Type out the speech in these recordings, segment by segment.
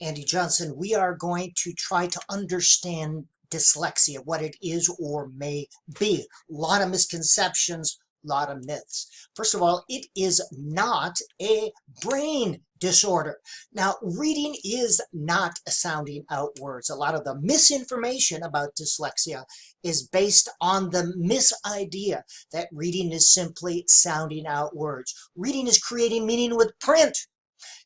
Andy Johnson. We are going to try to understand dyslexia, what it is or may be. A lot of misconceptions, a lot of myths. First of all, it is not a brain disorder. Now, reading is not sounding out words. A lot of the misinformation about dyslexia is based on the misidea that reading is simply sounding out words. Reading is creating meaning with print.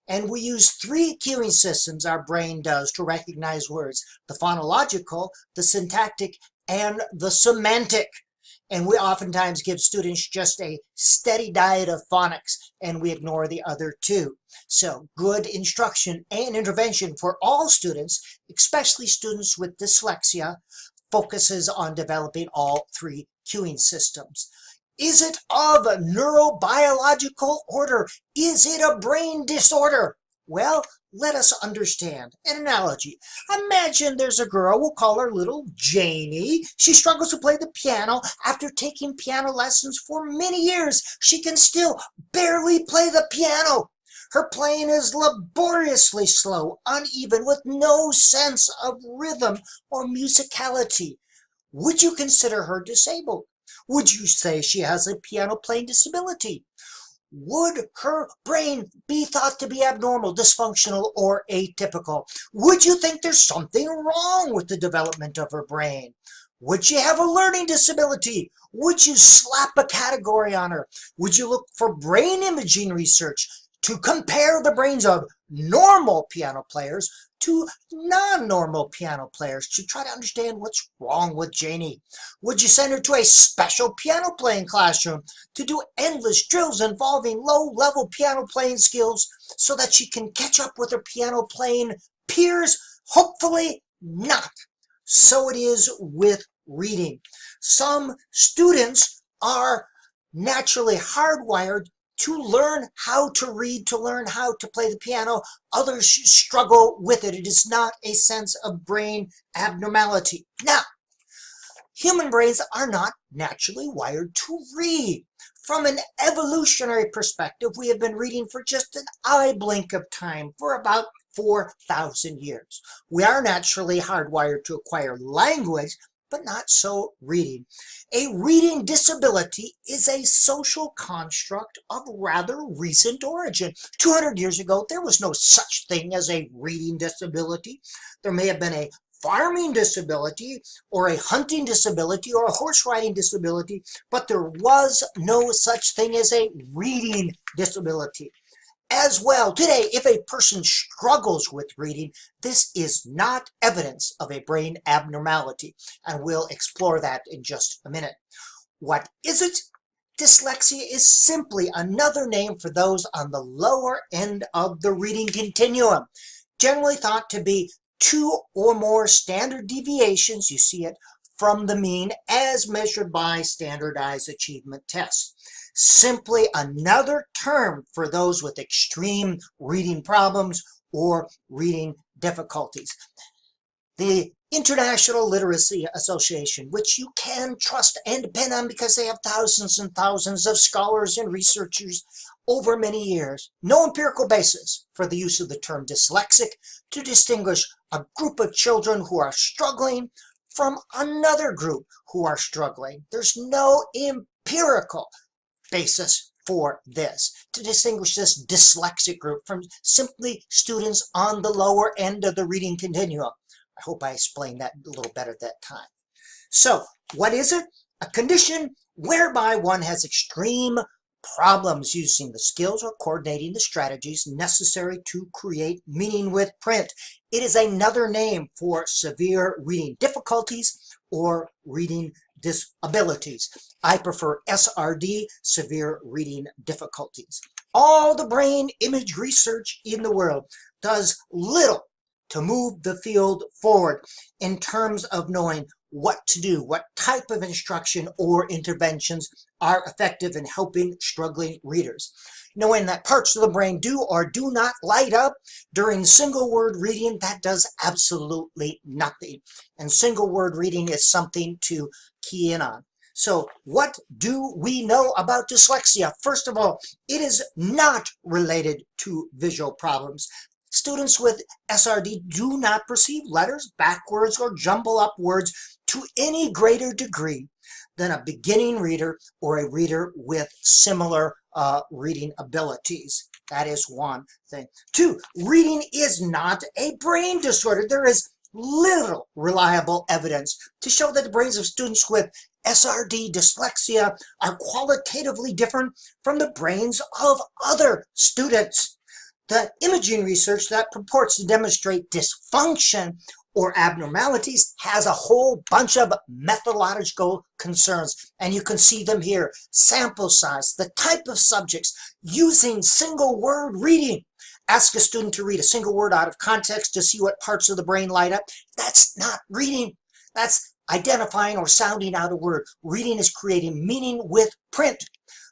And we use three cueing systems, our brain does, to recognize words: the phonological, the syntactic, and the semantic. And we oftentimes give students just a steady diet of phonics, and we ignore the other two. So good instruction and intervention for all students, especially students with dyslexia, focuses on developing all three cueing systems. Is it of neurobiological order? Is it a brain disorder? Well, let us understand. An analogy. Imagine there's a girl, we'll call her little Janie. She struggles to play the piano. After taking piano lessons for many years, she can still barely play the piano. Her playing is laboriously slow, uneven, with no sense of rhythm or musicality. Would you consider her disabled? Would you say she has a piano playing disability? Would her brain be thought to be abnormal, dysfunctional, or atypical? Would you think there's something wrong with the development of her brain? Would she have a learning disability? Would you slap a category on her? Would you look for brain imaging research to compare the brains of normal piano players to non-normal piano players to try to understand what's wrong with Janie? Would you send her to a special piano playing classroom to do endless drills involving low-level piano playing skills so that she can catch up with her piano playing peers? Hopefully not. So it is with reading. Some students are naturally hardwired to learn how to read, to learn how to play the piano. Others struggle with it. It is not a sense of brain abnormality. Now, human brains are not naturally wired to read. From an evolutionary perspective, we have been reading for just an eye blink of time for about 4,000 years. We are naturally hardwired to acquire language, but not so reading. A reading disability is a social construct of rather recent origin. 200 years ago, there was no such thing as a reading disability. There may have been a farming disability or a hunting disability or a horse riding disability, but there was no such thing as a reading disability. As well, today, if a person struggles with reading, this is not evidence of a brain abnormality, and we'll explore that in just a minute. What is it? Dyslexia is simply another name for those on the lower end of the reading continuum, generally thought to be 2 or more standard deviations, you see it, from the mean as measured by standardized achievement tests. Simply another term for those with extreme reading problems or reading difficulties. The International Literacy Association, which you can trust and depend on because they have thousands and thousands of scholars and researchers over many years, no empirical basis for the use of the term dyslexic to distinguish a group of children who are struggling from another group who are struggling. There's no empirical basis for this to distinguish this dyslexic group from simply students on the lower end of the reading continuum. I hope I explained that a little better that time. So, what is it? A condition whereby one has extreme problems using the skills or coordinating the strategies necessary to create meaning with print. It is another name for severe reading difficulties or reading disabilities. I prefer SRD, severe reading difficulties. All the brain image research in the world does little to move the field forward in terms of knowing what to do, what type of instruction or interventions are effective in helping struggling readers. Knowing that parts of the brain do or do not light up during single word reading, that does absolutely nothing. And single word reading is something to key in on. So what do we know about dyslexia? First of all, it is not related to visual problems. Students with SRD do not perceive letters backwards or jumble up words to any greater degree than a beginning reader or a reader with similar reading abilities. That is one thing. Two, reading is not a brain disorder. There is little reliable evidence to show that the brains of students with SRD dyslexia are qualitatively different from the brains of other students. The imaging research that purports to demonstrate dysfunction or abnormalities has a whole bunch of methodological concerns, and you can see them here. Sample size, the type of subjects, using single word reading. Ask a student to read a single word out of context to see what parts of the brain light up. That's not reading. That's identifying or sounding out a word. Reading is creating meaning with print.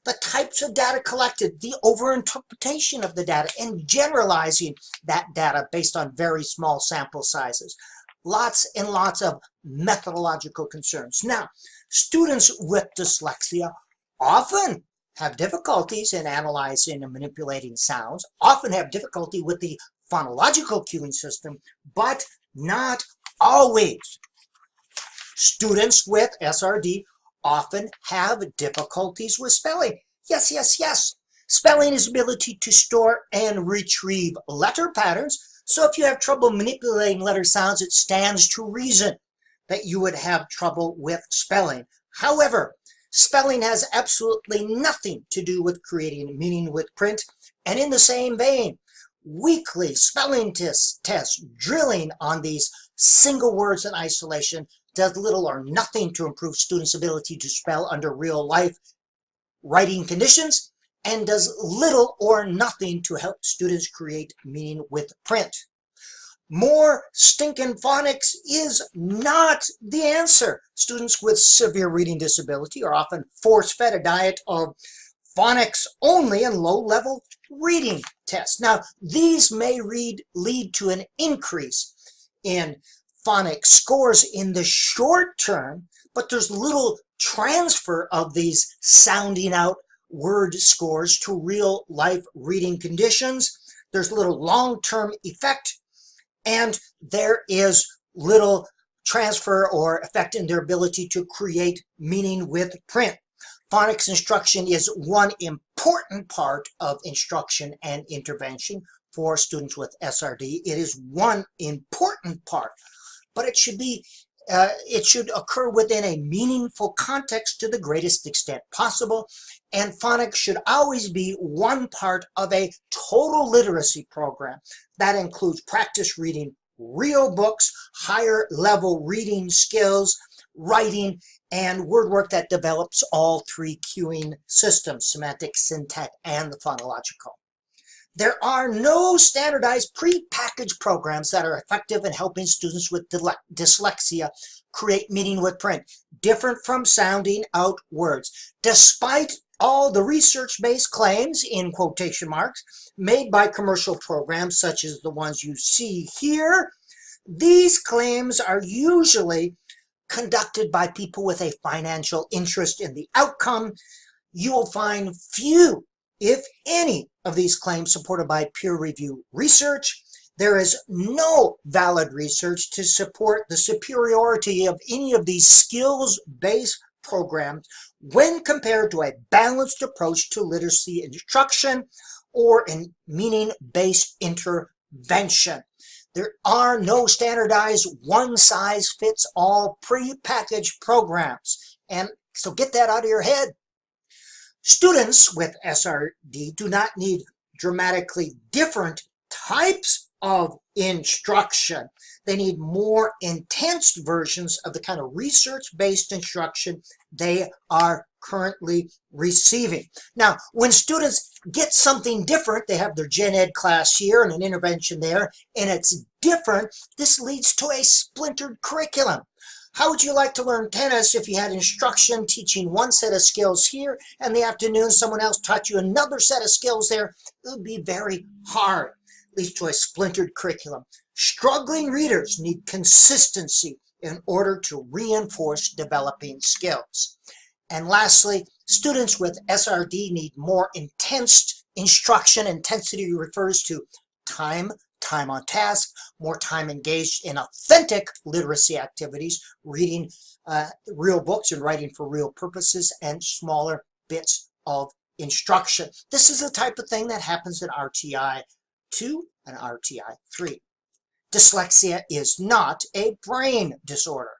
The types of data collected, the overinterpretation of the data, and generalizing that data based on very small sample sizes. Lots and lots of methodological concerns. Now, students with dyslexia often have difficulties in analyzing and manipulating sounds, often have difficulty with the phonological cueing system, but not always. Students with SRD often have difficulties with spelling. Yes, yes, yes. Spelling is ability to store and retrieve letter patterns. So if you have trouble manipulating letter sounds, it stands to reason that you would have trouble with spelling. However, spelling has absolutely nothing to do with creating meaning with print. And in the same vein, weekly spelling tests drilling on these single words in isolation does little or nothing to improve students' ability to spell under real-life writing conditions, and does little or nothing to help students create meaning with print. More stinking phonics is not the answer. Students with severe reading disability are often force-fed a diet of phonics only and low-level reading tests. Now, these may lead to an increase in phonics scores in the short term, but there's little transfer of these sounding out word scores to real life reading conditions. There's little long-term effect, and there is little transfer or effect in their ability to create meaning with print. Phonics instruction is one important part of instruction and intervention for students with SRD. It is one important part, but it should occur within a meaningful context to the greatest extent possible, and phonics should always be one part of a total literacy program that includes practice reading real books, higher level reading skills, writing, and word work that develops all three cueing systems: semantic, syntax, and phonological. There are no standardized pre-packaged programs that are effective in helping students with dyslexia create meaning with print, different from sounding out words. Despite all the research-based claims, in quotation marks, made by commercial programs such as the ones you see here, these claims are usually conducted by people with a financial interest in the outcome. You will find few, if any, of these claims supported by peer-reviewed research. There is no valid research to support the superiority of any of these skills-based programs when compared to a balanced approach to literacy instruction or a meaning-based intervention. There are no standardized one-size-fits-all pre-packaged programs. And so get that out of your head. Students with SRD do not need dramatically different types of instruction. They need more intense versions of the kind of research-based instruction they are currently receiving. Now, when students get something different, they have their gen ed class here and an intervention there, and it's different, this leads to a splintered curriculum. How would you like to learn tennis if you had instruction teaching one set of skills here, and the afternoon someone else taught you another set of skills there? It would be very hard. It leads to a splintered curriculum. Struggling readers need consistency in order to reinforce developing skills. And lastly, students with SRD need more intense instruction. Intensity refers to time time on task, more time engaged in authentic literacy activities, reading real books and writing for real purposes, and smaller bits of instruction. This is the type of thing that happens in RTI 2 and RTI 3. Dyslexia is not a brain disorder.